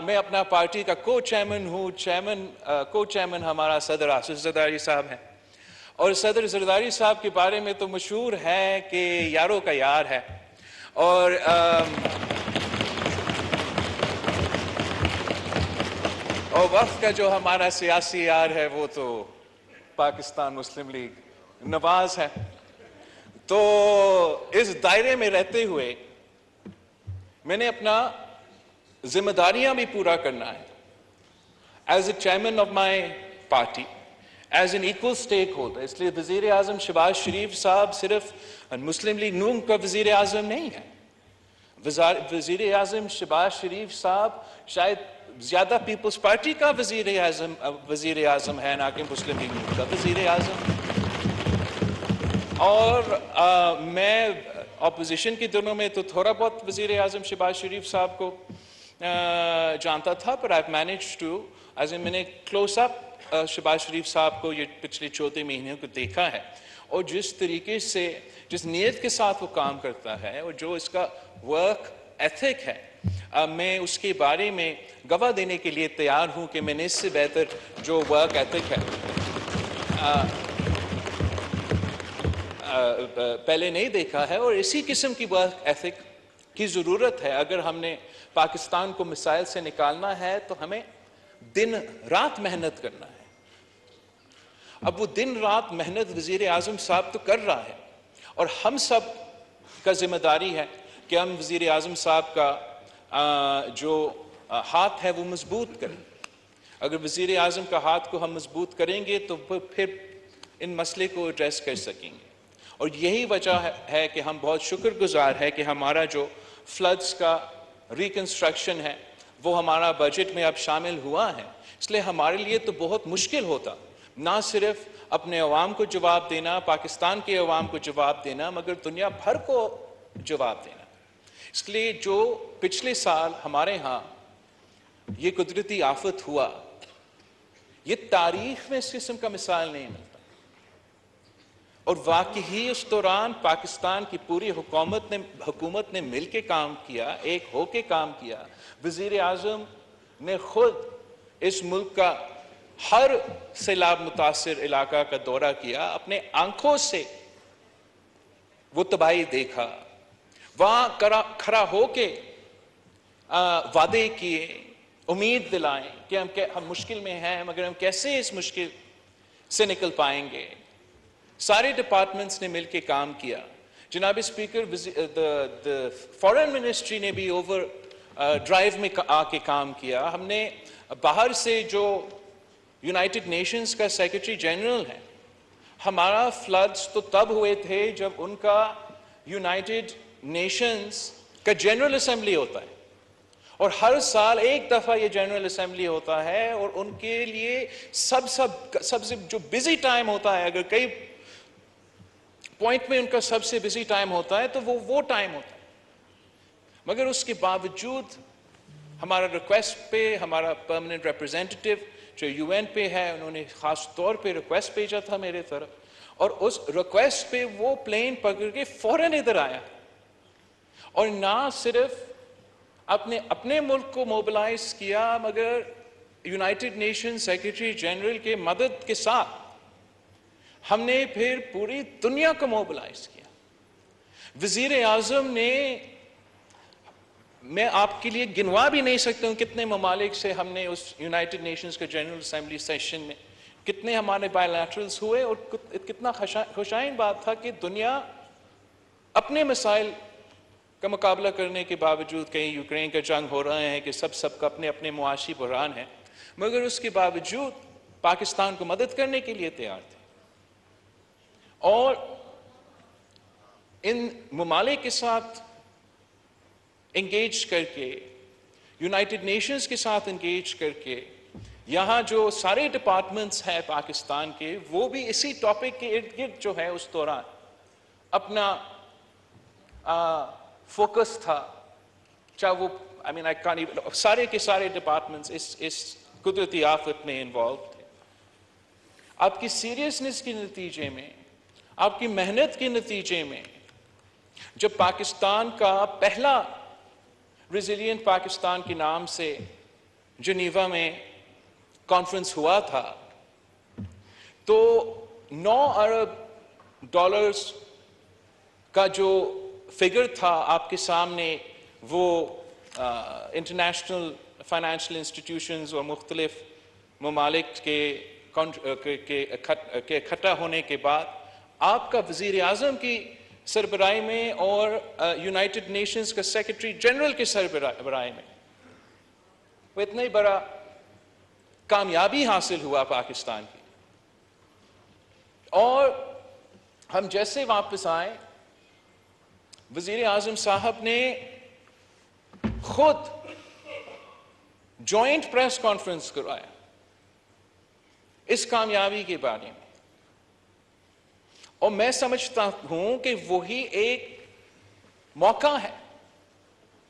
میں اپنا پارٹی کا کو چیئرمین ہوں. کو چیئرمین ہمارا صدر آصف زرداری صاحب ہیں. اور صدر زرداری صاحب کے بارے میں تو مشہور ہے کہ یاروں کا یار ہے. اور وقت کا جو ہمارا سیاسی یار ہے وہ تو پاکستان مسلم لیگ نواز ہے. تو اس دائرے میں رہتے ہوئے میں نے اپنا ذمہ داریاں بھی پورا کرنا ہے. As a chairman of my party, as an equal stakeholder. اس لیے وزیر اعظم شہباز شریف صاحب صرف مسلم لیگ نون کا وزیر اعظم نہیں ہے. وزیر اعظم شہباز شریف صاحب شاید زیادہ پیپلز پارٹی کا وزیر اعظم ہے, نہ کہ مسلم لیگ نون کا وزیر اعظم. اور میں اپوزیشن کے دنوں میں تو تھوڑا بہت وزیر اعظم شہباز شریف صاحب کو جانتا تھا, پر آئی مینیج ٹو میں نے کلوز اپ شہباز شریف صاحب کو یہ پچھلے 14 مہینوں کو دیکھا ہے, اور جس طریقے سے جس نیت کے ساتھ وہ کام کرتا ہے اور جو اس کا ورک ایتھک ہے, میں اس کے بارے میں گواہ دینے کے لیے تیار ہوں کہ میں نے اس سے بہتر جو ورک ایتھک ہے پہلے نہیں دیکھا ہے. اور اسی قسم کی ورک ایتھک کی ضرورت ہے. اگر ہم نے پاکستان کو مسائل سے نکالنا ہے تو ہمیں دن رات محنت کرنا ہے. اب وہ دن رات محنت وزیر اعظم صاحب تو کر رہا ہے, اور ہم سب کا ذمہ داری ہے کہ ہم وزیر اعظم صاحب کا جو ہاتھ ہے وہ مضبوط کریں. اگر وزیر اعظم کا ہاتھ کو ہم مضبوط کریں گے تو پھر ان مسئلے کو ایڈریس کر سکیں گے. اور یہی وجہ ہے کہ ہم بہت شکر گزار ہے کہ ہمارا جو فلڈز کا ریکنسٹرکشن ہے وہ ہمارا بجٹ میں اب شامل ہوا ہے. اس لیے ہمارے لیے تو بہت مشکل ہوتا نہ صرف اپنے عوام کو جواب دینا, پاکستان کے عوام کو جواب دینا, مگر دنیا بھر کو جواب دینا. اس لیے جو پچھلے سال ہمارے ہاں یہ قدرتی آفت ہوا, یہ تاریخ میں اس قسم کا مثال نہیں ملتا. اور واقعی اس دوران پاکستان کی پوری حکومت نے مل کے کام کیا, ایک ہو کے کام کیا. وزیر اعظم نے خود اس ملک کا ہر سیلاب متاثر علاقہ کا دورہ کیا, اپنے آنکھوں سے وہ تباہی دیکھا, وہاں کھڑا ہو کے وعدے کیے, امید دلائیں کہ ہم مشکل میں ہیں مگر ہم کیسے اس مشکل سے نکل پائیں گے. سارے ڈپارٹمنٹس نے مل کے کام کیا. جناب اسپیکر, فارن منسٹری نے بھی اوور ڈرائیو میں آ کے کام کیا. ہم نے باہر سے جو یونائٹڈ نیشنز کا سیکرٹری جنرل ہے, ہمارا فلڈز تو تب ہوئے تھے جب ان کا یونائٹڈ نیشنز کا جنرل اسمبلی ہوتا ہے, اور ہر سال ایک دفعہ یہ جنرل اسمبلی ہوتا ہے, اور ان کے لیے سب سے جو بزی ٹائم ہوتا ہے, اگر کئی پوائنٹ میں ان کا سب سے بزی ٹائم ہوتا ہے تو وہ ٹائم ہوتا ہے. مگر اس کے باوجود ہمارا ریکویسٹ پہ ہمارا پرماننٹ ریپرزینٹیٹو جو یو این پہ ہے, انہوں نے خاص طور پہ ریکویسٹ بھیجا تھا میرے طرف, اور اس ریکویسٹ پہ وہ پلین پکڑ کے فوراً ادھر آیا, اور نہ صرف اپنے ملک کو موبلائز کیا مگر یونائٹڈ نیشن سیکرٹری جنرل کے مدد کے ساتھ ہم نے پھر پوری دنیا کو موبلائز کیا. وزیر اعظم نے, میں آپ کے لیے گنوا بھی نہیں سکتا ہوں کتنے ممالک سے ہم نے اس یونائٹڈ نیشنز کے جنرل اسمبلی سیشن میں کتنے ہمارے بائی لیٹرلز ہوئے, اور کتنا خوشائن بات تھا کہ دنیا اپنے مسائل کا مقابلہ کرنے کے باوجود, کہیں یوکرین کا جنگ ہو رہے ہیں کہ سب کا اپنے اپنے معاشی بحران ہیں, مگر اس کے باوجود پاکستان کو مدد کرنے کے لیے تیار تھے. اور ان ممالک کے ساتھ انگیج کر کے, یونائٹڈ نیشنز کے ساتھ انگیج کر کے, یہاں جو سارے ڈپارٹمنٹس ہیں پاکستان کے, وہ بھی اسی ٹاپک کے ارد گرد جو ہے اس دوران اپنا فوکس تھا. چاہے وہ سارے کے سارے ڈپارٹمنٹس اس قدرتی آفت میں انوالو تھے. آپ کی سیریسنس کے نتیجے میں, آپ کی محنت کے نتیجے میں, جب پاکستان کا پہلا ریزیلینٹ پاکستان کے نام سے जनीवा में कॉन्फ्रेंस हुआ था तो 9 अरब डॉलर्स का जो फिगर था आपके सामने वो इंटरनेशनल फाइनेंशियल इंस्टीट्यूशंस और मुख्तलिफ ममालिक के इकट्ठा होने के बाद आपका वज़ीर आज़म की सरबराही में और यूनाइटेड नेशंस का सेक्रेटरी जनरल के सरबराही में वो इतना ही बड़ा कामयाबी हासिल हुआ पाकिस्तान की। और हम जैसे वापस आए वज़ीर आज़म साहब ने खुद जॉइंट प्रेस कॉन्फ्रेंस करवाया इस कामयाबी के बारे में, और मैं समझता हूं कि वही एक मौका है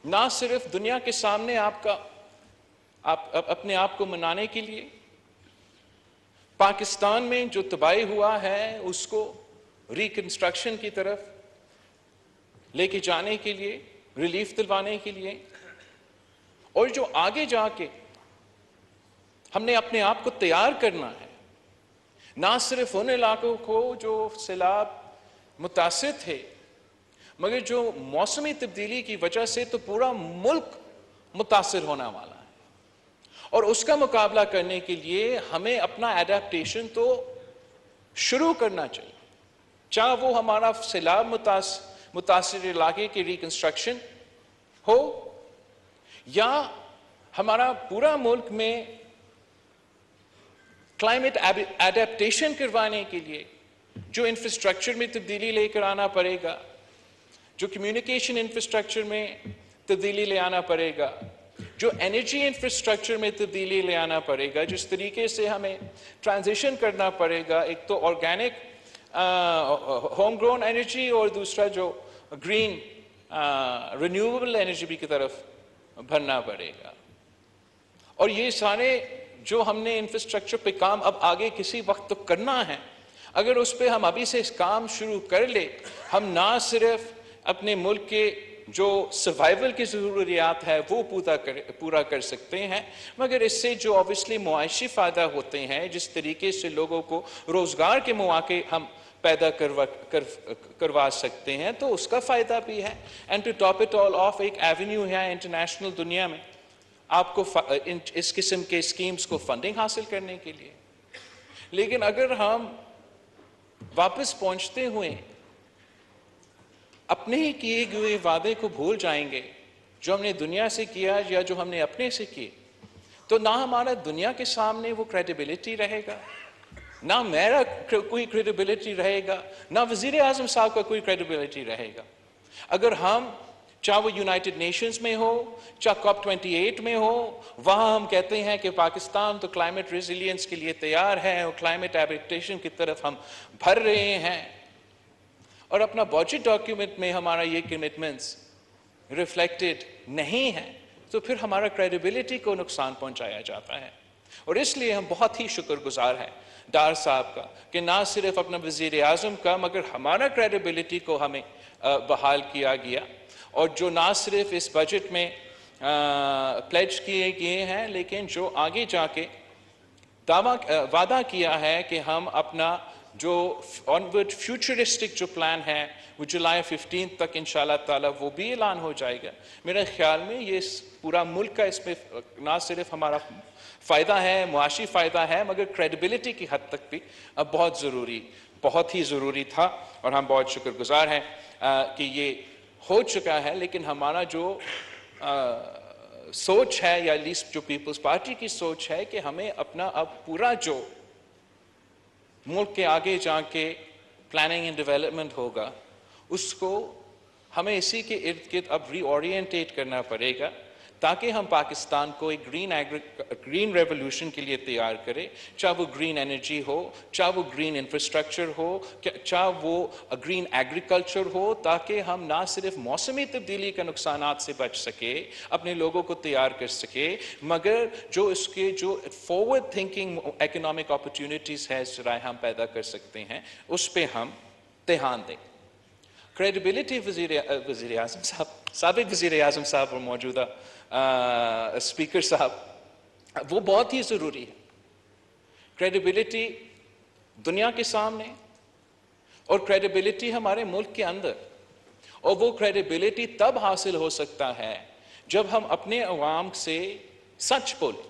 ना सिर्फ दुनिया के सामने आप अपने आप को मनाने के लिए, पाकिस्तान में जो तबाही हुआ है उसको रिकंस्ट्रक्शन की तरफ लेके जाने के लिए, रिलीफ दिलवाने के लिए, और जो आगे जाके हमने अपने आप को तैयार करना है ना सिर्फ उन इलाकों को जो सैलाब मुतासिर थे, मगर जो मौसमी तब्दीली की वजह से तो पूरा मुल्क मुतासिर होने वाला है, और उसका मुकाबला करने के लिए हमें अपना एडेप्टेशन तो शुरू करना चाहिए, चाहे वो हमारा सैलाब मुतासिर इलाके की रिकंस्ट्रक्शन हो या हमारा पूरा मुल्क में क्लाइमेट एडेप्टेशन करवाने के लिए जो इंफ्रास्ट्रक्चर में तब्दीली लेकर आना पड़ेगा, जो कम्युनिकेशन इंफ्रास्ट्रक्चर में तब्दीली ले आना पड़ेगा, जो एनर्जी इंफ्रास्ट्रक्चर में तब्दीली ले आना पड़ेगा, जिस तरीके से हमें ट्रांजिशन करना पड़ेगा, एक तो ऑर्गेनिक होम ग्रोन एनर्जी और दूसरा जो ग्रीन रिन्यूएबल एनर्जी की तरफ भरना पड़ेगा। और ये सारे जो हमने इंफ्रास्ट्रक्चर पे काम अब आगे किसी वक्त तो करना है, अगर उस पे हम अभी से इस काम शुरू कर ले, हम ना सिर्फ अपने मुल्क के जो सर्वाइवल की ज़रूरियात है वो पूरा कर सकते हैं, मगर इससे जो ऑब्वियसली मुआशी फ़ायदा होते हैं, जिस तरीके से लोगों को रोज़गार के मौके हम पैदा करवा सकते हैं, तो उसका फ़ायदा भी है। And to top it all of एक एवेन्यू है इंटरनेशनल दुनिया में आपको इस किस्म के स्कीम्स को फंडिंग हासिल करने के लिए। लेकिन अगर हम वापस पहुंचते हुए अपने ही किए हुए वादे को भूल जाएंगे जो हमने दुनिया से किया या जो हमने अपने से किए, तो ना हमारा दुनिया के सामने वो क्रेडिबिलिटी रहेगा, ना मेरा कोई क्रेडिबिलिटी रहेगा, ना वज़ीर आज़म साहब का कोई क्रेडिबिलिटी रहेगा। अगर हम चाहे वो यूनाइटेड नेशंस में हो, चाहे COP28 में हो, वहाँ हम कहते हैं कि पाकिस्तान तो क्लाइमेट रेजिलियंस के लिए तैयार है और क्लाइमेट एडेप्टेशन की तरफ हम भर रहे हैं, और अपना बजट डॉक्यूमेंट में हमारा ये कमिटमेंट्स रिफ्लेक्टेड नहीं है, तो फिर हमारा क्रेडिबिलिटी को नुकसान पहुंचाया जाता है। और इसलिए हम बहुत ही शुक्रगुजार हैं डार साहब का कि ना सिर्फ अपना वज़ीर आज़म का, मगर हमारा क्रेडिबिलिटी को हमें बहाल किया गया, और जो ना सिर्फ इस बजट में प्लेज किए गए हैं, लेकिन जो आगे जाके वादा किया है कि हम अपना जो ऑनवर्ड फ्यूचरिस्टिक जो प्लान है वो जुलाई 15 तक इंशाल्लाह ताला वो भी ऐलान हो जाएगा। मेरे ख्याल में ये पूरा मुल्क का इसमें ना सिर्फ हमारा फ़ायदा है, मुआशी फ़ायदा है, मगर क्रेडिबिलिटी की हद तक भी अब बहुत ही ज़रूरी था, और हम बहुत शुक्रगुजार हैं कि ये हो चुका है। लेकिन हमारा जो सोच है, या लीस्ट जो पीपल्स पार्टी की सोच है, कि हमें अपना अब पूरा जो मुल्क के आगे जाके प्लानिंग एंड डेवलपमेंट होगा, उसको हमें इसी के इर्द गिर्द अब रीओरिएंटेट करना पड़ेगा, ताकि हम पाकिस्तान को एक ग्रीन रेवोल्यूशन के लिए तैयार करें, चाहे वो ग्रीन एनर्जी हो, चाहे वो ग्रीन इंफ्रास्ट्रक्चर हो, चाहे वो ग्रीन एग्रीकल्चर हो, ताकि हम ना सिर्फ मौसमी तब्दीली के नुकसानात से बच सके, अपने लोगों को तैयार कर सके, मगर जो इसके जो फॉरवर्ड थिंकिंग इकोनॉमिक अपॉर्चुनिटीज़ है ज़राए हम पैदा कर सकते हैं, उस पर हम ध्यान दें। क्रेडिबिलिटी वज़ीर आज़म साहब, साबिक़ वज़ीर आज़म साहब और मौजूदा स्पीकर साहब وہ بہت ہی ضروری ہے. کریڈیبلٹی دنیا کے سامنے اور کریڈیبلٹی ہمارے ملک کے اندر. اور وہ کریڈیبلٹی تب حاصل ہو سکتا ہے جب ہم اپنے عوام سے سچ بولیں,